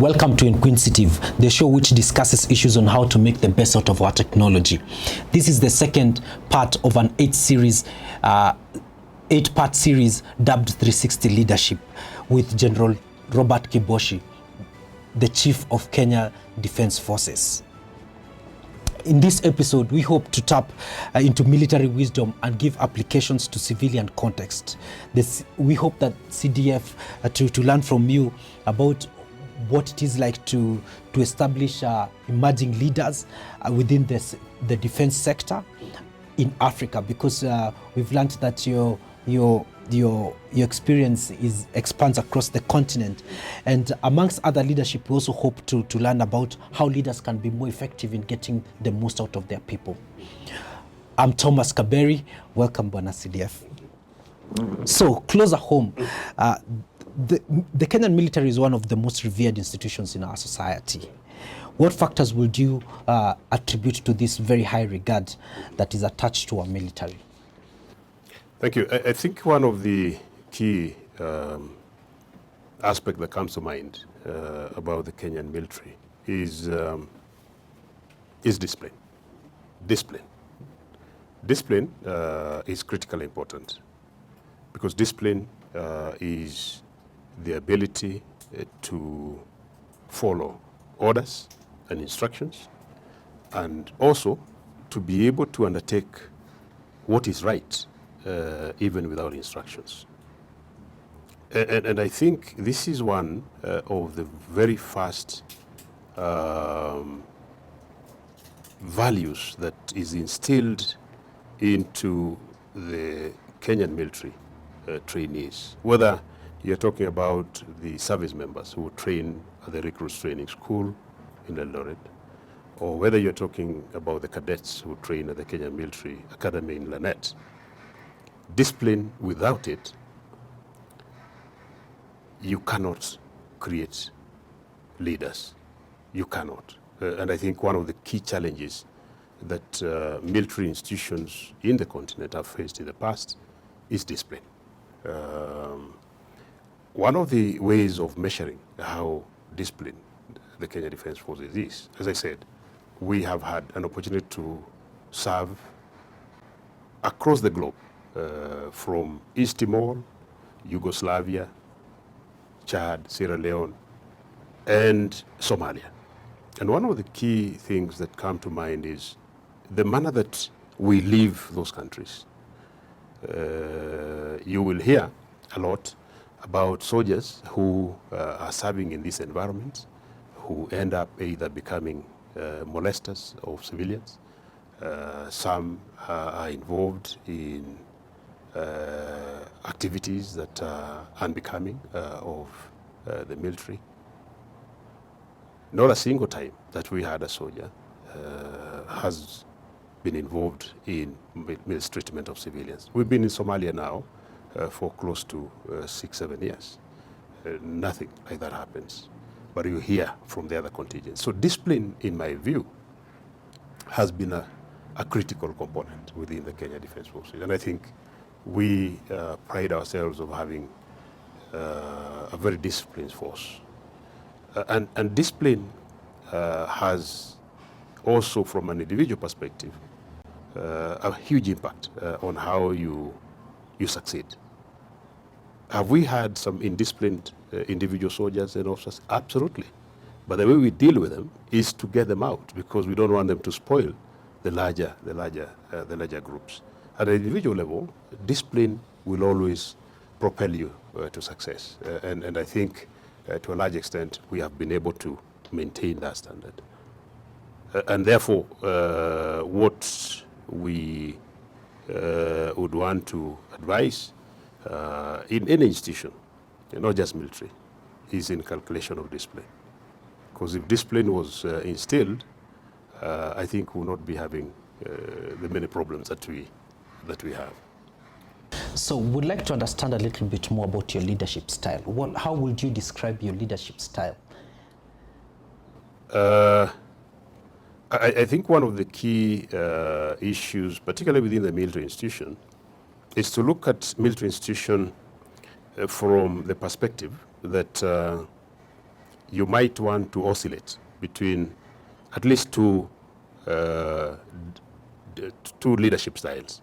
Welcome to Inquisitive, the show which discusses issues on how to make the best out of our technology. This is the second part of an eight-part series dubbed 360 Leadership with General Robert Kibochi, the Chief of Kenya Defence Forces. In this episode, we hope to tap into military wisdom and give applications to civilian context. We hope that CDF to learn from you about what it is like to establish emerging leaders within the defense sector in Africa, because we've learned that your experience expands across the continent. And amongst other leadership, we also hope to learn about how leaders can be more effective in getting the most out of their people. I'm Thomas Kaberi. Welcome, Bwana CDF. So, closer home, the Kenyan military is one of the most revered institutions in our society. What factors would you attribute to this very high regard that is attached to our military? Thank you. I think one of the key aspects that comes to mind about the Kenyan military is discipline. Discipline is critically important, because discipline is the ability to follow orders and instructions, and also to be able to undertake what is right even without instructions. And I think this is one of the very first values that is instilled into the Kenyan military trainees, whether you're talking about the service members who train at the recruits training school in Eldoret, or whether you're talking about the cadets who train at the Kenyan Military Academy in Lanet. Discipline, without it, you cannot create leaders. You cannot. And I think one of the key challenges that military institutions in the continent have faced in the past is discipline. One of the ways of measuring how disciplined the Kenya Defence Forces is, as I said, we have had an opportunity to serve across the globe, from East Timor, Yugoslavia, Chad, Sierra Leone, and Somalia. And one of the key things that come to mind is the manner that we leave those countries. You will hear a lot about soldiers who are serving in these environments, who end up either becoming molesters of civilians. Some are involved in activities that are unbecoming of the military. Not a single time that we had a soldier has been involved in mistreatment of civilians. We've been in Somalia now for close to 6-7 years. Nothing like that happens, but you hear from the other contingents. So discipline, in my view, has been a critical component within the Kenya Defence Forces. And I think we pride ourselves of having a very disciplined force. And discipline has also, from an individual perspective, a huge impact on how you succeed. Have we had some indisciplined individual soldiers and officers? Absolutely. But the way we deal with them is to get them out, because we don't want them to spoil the larger groups. At an individual level, discipline will always propel you to success. And I think to a large extent, we have been able to maintain that standard. And therefore, what we would want to advise in any institution, not just military, is inculcation of discipline. Because if discipline was instilled, I think we'll not be having the many problems that we have. So we'd like to understand a little bit more about your leadership style. How would you describe your leadership style? I think one of the key issues, particularly within the military institution, is to look at military institution from the perspective that you might want to oscillate between at least two leadership styles.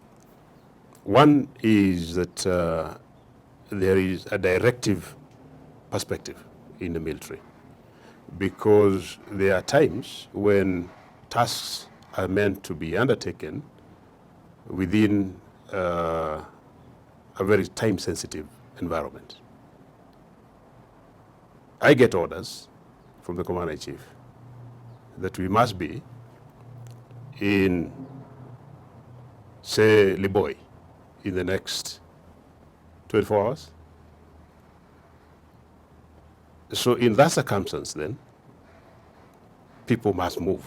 One is that there is a directive perspective in the military, because there are times when tasks are meant to be undertaken within a very time-sensitive environment. I get orders from the commander-in-chief that we must be in, say, Liboy in the next 24 hours. So in that circumstance, then, people must move.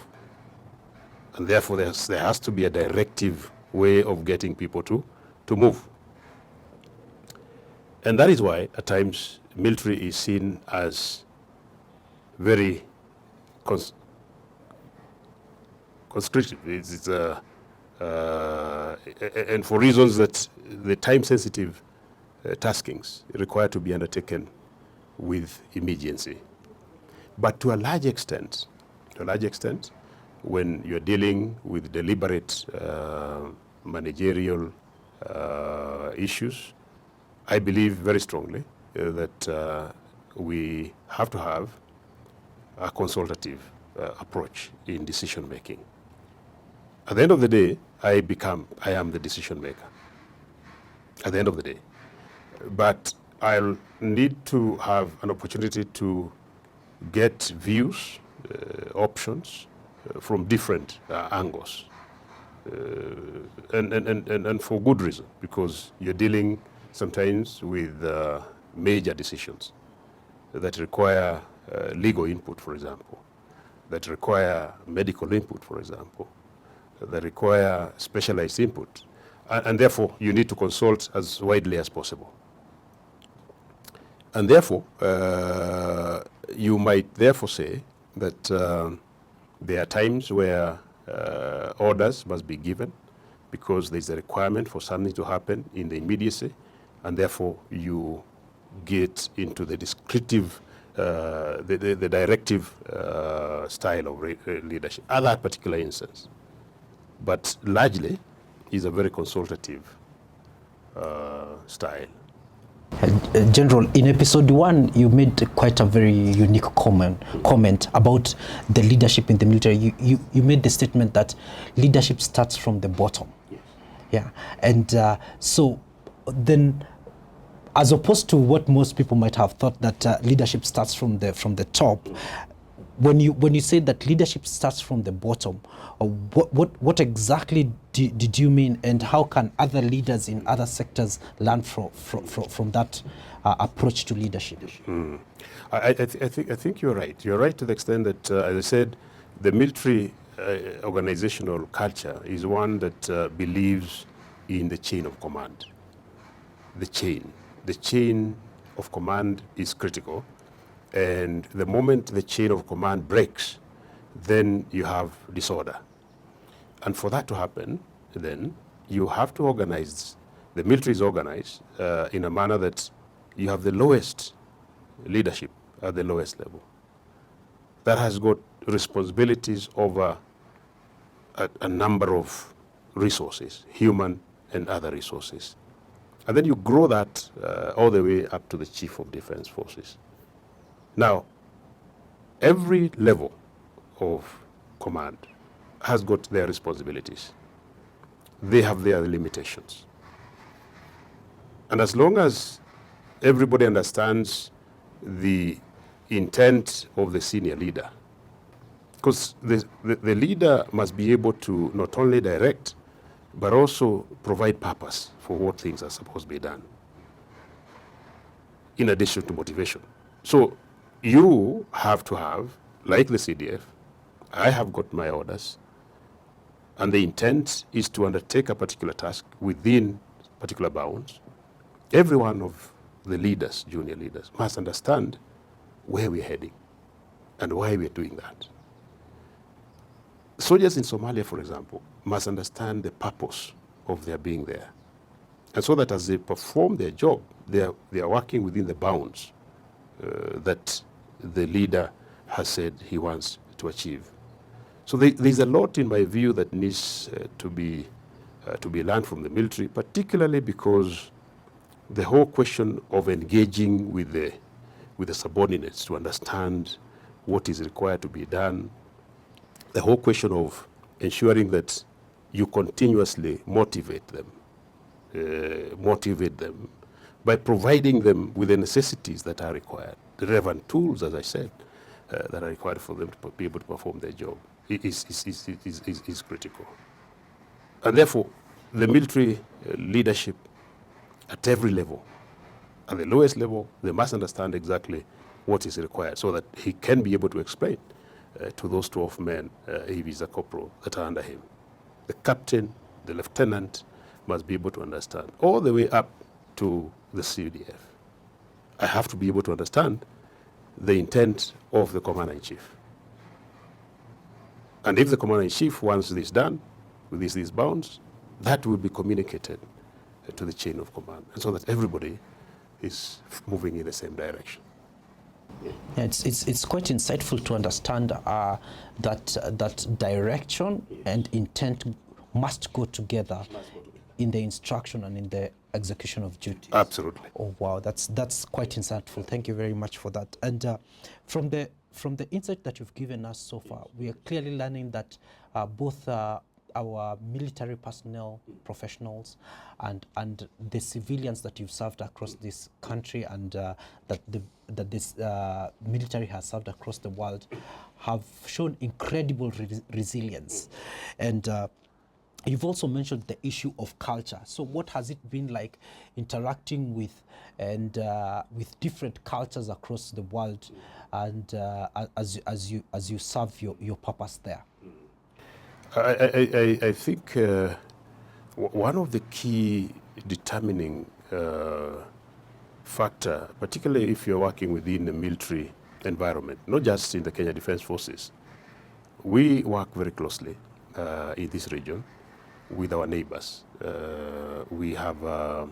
And therefore, there has to be a directive way of getting people to move. And that is why, at times, military is seen as very conscriptive. And for reasons that the time-sensitive taskings require to be undertaken with immediacy. But to a large extent, when you're dealing with deliberate managerial issues, I believe very strongly that we have to have a consultative approach in decision making. At the end of the day, I am the decision maker. At the end of the day. But I'll need to have an opportunity to get views, options from different angles. And for good reason, because you're dealing sometimes with major decisions that require legal input, for example, that require medical input, for example, that require specialized input. And therefore, you need to consult as widely as possible. And therefore, you might therefore say that there are times where orders must be given because there's a requirement for something to happen in the immediacy, and therefore you get into the descriptive, the directive style of leadership at that particular instance. But largely is a very consultative style. General, in episode 1, you made quite a very unique comment about the leadership in the military. You made the statement that leadership starts from the bottom. Yes. Yeah, and so then, as opposed to what most people might have thought, that leadership starts from the top. When you say that leadership starts from the bottom, what exactly did you mean, and how can other leaders in other sectors learn from that approach to leadership? I think you're right. You're right to the extent that, as I said, the military organizational culture is one that believes in the chain of command. The chain of command is critical. And the moment the chain of command breaks, then you have disorder. And for that to happen, then you have to organize, the military is organized in a manner that you have the lowest leadership at the lowest level. That has got responsibilities over a number of resources, human and other resources. And then you grow that all the way up to the Chief of Defense Forces. Now, every level of command has got their responsibilities. They have their limitations. And as long as everybody understands the intent of the senior leader, because the leader must be able to not only direct, but also provide purpose for what things are supposed to be done, in addition to motivation. So you have to have, like the CDF, I have got my orders, and the intent is to undertake a particular task within particular bounds. Every one of the leaders, junior leaders, must understand where we're heading and why we're doing that. Soldiers in Somalia, for example, must understand the purpose of their being there. And so that as they perform their job, they are working within the bounds that the leader has said he wants to achieve. So there's a lot, in my view, that needs to be learned from the military, particularly because the whole question of engaging with the subordinates to understand what is required to be done, the whole question of ensuring that you continuously motivate them by providing them with the necessities that are required, the relevant tools, as I said, that are required for them to be able to perform their job is critical. And therefore, the military leadership at every level, at the lowest level, they must understand exactly what is required so that he can be able to explain to those 12 men, if he's a corporal, that are under him. The captain, the lieutenant must be able to understand, all the way up to the CDF. I have to be able to understand the intent of the commander-in-chief. And if the commander-in-chief wants this done, with these bounds, that will be communicated to the chain of command, and so that everybody is moving in the same direction. Yeah, it's quite insightful to understand that direction and intent must go together in the instruction and in the execution of duties. Absolutely. Oh wow, that's quite insightful. Thank you very much for that. And from the insight that you've given us so far, we are clearly learning that both our military personnel, professionals, and the civilians that you've served across this country, and that this military has served across the world, have shown incredible resilience. And you've also mentioned the issue of culture. So what has it been like interacting with with different cultures across the world, and as you serve your purpose there? I think one of the key determining factor, particularly if you're working within the military environment, not just in the Kenya Defence Forces, we work very closely in this region with our neighbors. We have a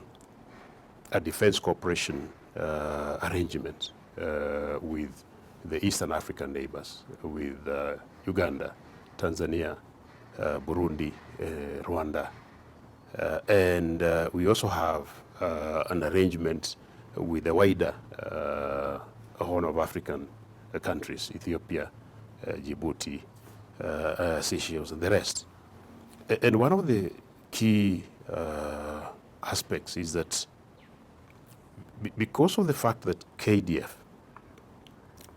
defense cooperation arrangement with the Eastern African neighbors, with Uganda, Tanzania, Burundi, Rwanda, and we also have an arrangement with the wider Horn of African countries, Ethiopia, Djibouti, Seychelles, and the rest. And one of the key aspects is that because of the fact that KDF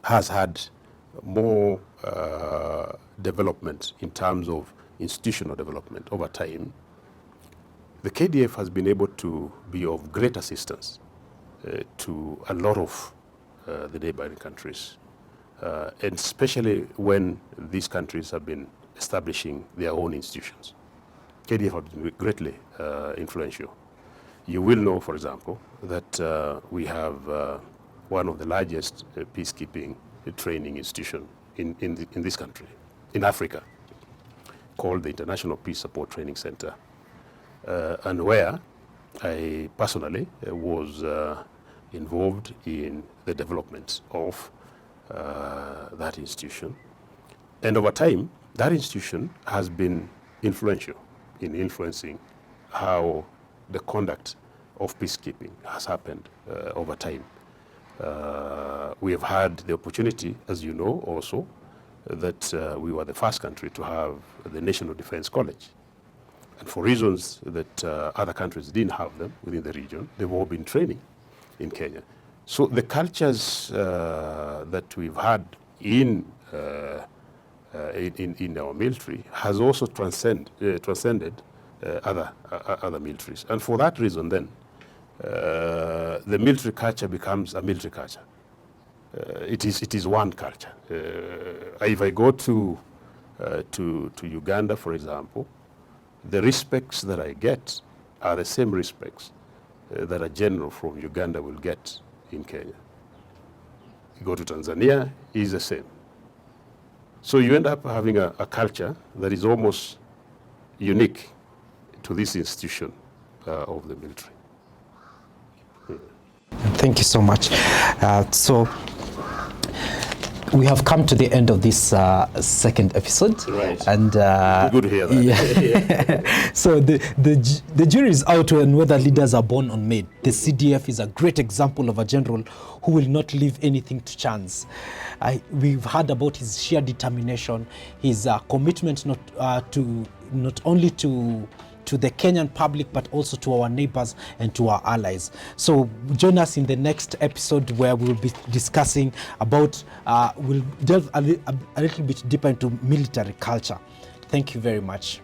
has had more development in terms of institutional development over time, the KDF has been able to be of great assistance to a lot of the neighboring countries, and especially when these countries have been establishing their own institutions. KDF has been greatly influential. You will know, for example, that we have one of the largest peacekeeping training institution in this country, in Africa, called the International Peace Support Training Center, and where I personally was involved in the development of that institution. And over time, that institution has been influential in influencing how the conduct of peacekeeping has happened over time. We have had the opportunity, as you know also, that we were the first country to have the National Defense College. And for reasons that other countries didn't have them within the region, they've all been training in Kenya. So the cultures that we've had in our military has also transcended other militaries. And for that reason then, the military culture becomes a military culture. It is one culture. If I go to Uganda, for example, the respects that I get are the same respects that a general from Uganda will get in Kenya. You go to Tanzania, it's the same. So you end up having a culture that is almost unique to this institution of the military. Thank you so much. So we have come to the end of this second episode. Right. And good to hear that. yeah. So the jury is out on whether leaders are born or made. The CDF is a great example of a general who will not leave anything to chance. We've heard about his sheer determination, his commitment not only to the Kenyan public, but also to our neighbors and to our allies. So join us in the next episode where we'll be discussing about, we'll delve a little bit deeper into military culture. Thank you very much.